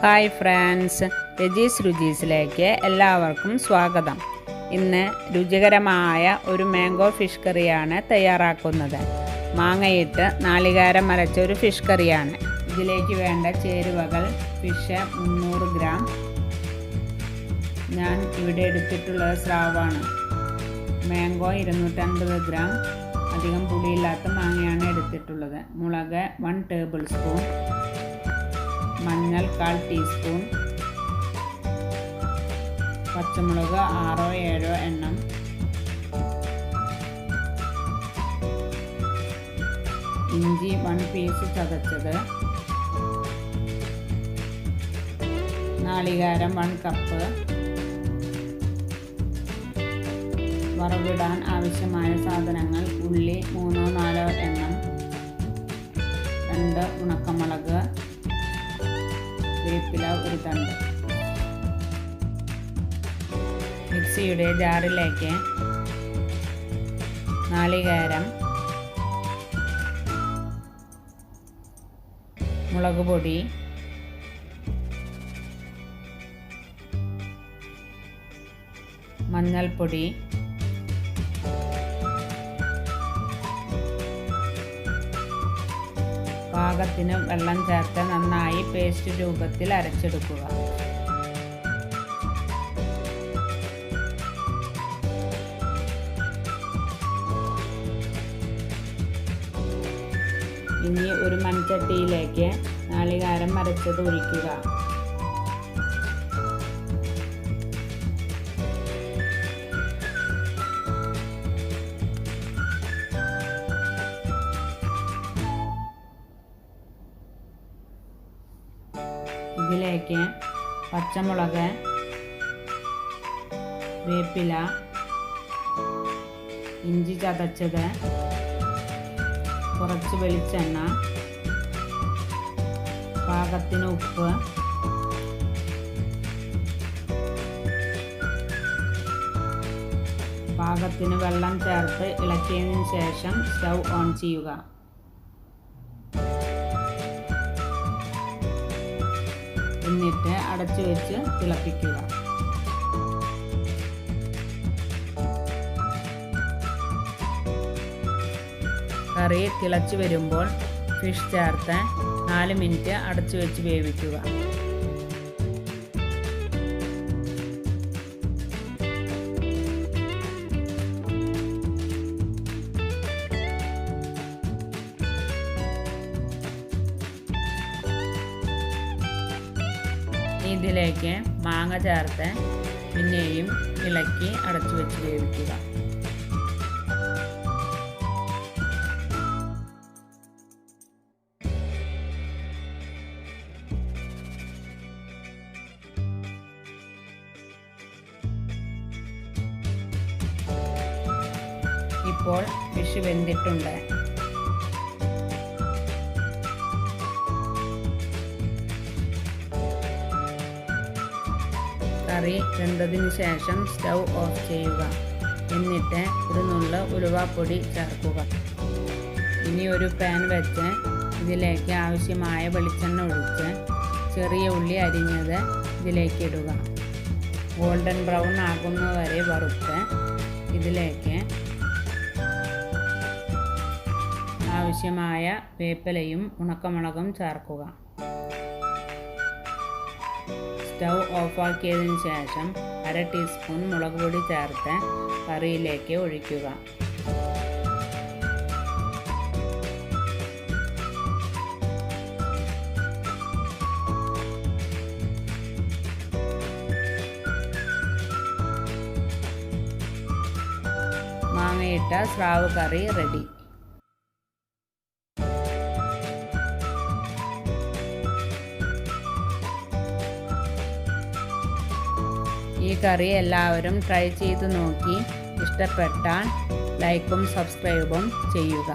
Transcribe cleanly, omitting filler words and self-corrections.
Hi friends, Rajees രുചീസിലേക്ക് എല്ലാവർക്കും സ്വാഗതം. ഇന്ന് രുചികരമായ ഒരു മാംഗോ ഫിഷ് കറിയാണ് തയ്യാറാക്കുന്നത്. മാങ്ങയിട്ട് നാളികേരം അരച്ച ഒരു ഫിഷ് കറിയാണ്. ഇതിലേക്ക് വേണ്ട ചേരുവകൾ: ഫിഷ് 300 ഗ്രാം. ഞാൻ ഇവിടെ എടുത്തിട്ടുള്ളത് സ്രാവാണ്. Mango 250 gram. അധികം പുളിയില്ലാത്ത മാങ്ങയാണ് എടുത്തിട്ടുള്ളത്. മുളക് 1 ടേബിൾ സ്പൂൺ. മഞ്ഞൾ 1/4 ടീസ്പൂൺ. പച്ചമുളക് 6-7 എണ്ണം. ഇഞ്ചി 1 പീസ് ചതച്ചത്. നാളികേരം 1 കപ്പ്. വറവിടാൻ ആവശ്യമായ സാധനങ്ങൾ: ഉള്ളി 3-4 എണ്ണം, 2 ഉണക്കമുളക്, വേപ്പില 1 തണ്ട്. മിക്സിയുടെ ജാറിലേക്ക് നാളികേരം, മുളക് പൊടി, മഞ്ഞൾപ്പൊടി, പാകത്തിന് വെള്ളം ചേർത്ത് നന്നായി പേസ്റ്റ് രൂപത്തിൽ അരച്ചെടുക്കുക. ഇനി ഒരു മൺചട്ടിയിലേക്ക് നാളികേരം അരച്ചത് ഒഴിക്കുക. ഇതിലേക്ക് പച്ചമുളക്, വേപ്പില, ഇഞ്ചി ചതച്ചത്, കുറച്ച് വെളിച്ചെണ്ണ, പാകത്തിന് ഉപ്പ്, പാകത്തിന് വെള്ളം ചേർത്ത് ഇളക്കിയതിന് ശേഷം സ്റ്റൗ ഓൺ ചെയ്യുക. എന്നിട്ട് അടച്ചു വെച്ച് തിളപ്പിക്കുക. കറി തിളച്ചു വരുമ്പോൾ ഫിഷ് ചേർത്ത് 4 മിനിറ്റ് അടച്ചു വെച്ച് വേവിക്കുക. ഇതിലേക്ക് മാങ്ങ ചേർത്ത് പിന്നെയും ഇളക്കി അടച്ചു വെച്ച് വേവിക്കുക. ഇപ്പോൾ ഫിഷ് വെന്തിട്ടുണ്ട്. കറി വെന്തതിന് ശേഷം സ്റ്റൗ ഓഫ് ചെയ്യുക. എന്നിട്ട് ഒരു നുള്ള് ഉലുവാപ്പൊടി ചേർക്കുക. ഇനി ഒരു പാൻ വെച്ച് ഇതിലേക്ക് ആവശ്യമായ വെളിച്ചെണ്ണ ഒഴിച്ച് ചെറിയ ഉള്ളി അരിഞ്ഞത് ഇതിലേക്ക് ഇടുക. ഗോൾഡൻ ബ്രൗൺ ആകുന്നതുവരെ വറുത്ത് ഇതിലേക്ക് ആവശ്യമായ വേപ്പിലയും ഉണക്കമുളകും ചേർക്കുക. സ്റ്റൗ ഓഫാക്കിയതിന് ശേഷം 1/2 ടീസ്പൂൺ മുളക് പൊടി ചേർത്ത് കറിയിലേക്ക് ഒഴിക്കുക. മാങ്ങയിട്ട സ്രാവ് കറി റെഡി. ഈ കറി എല്ലാവരും ട്രൈ ചെയ്ത് നോക്കി ഇഷ്ടപ്പെട്ടാൽ ലൈക്കും സബ്സ്ക്രൈബും ചെയ്യുക.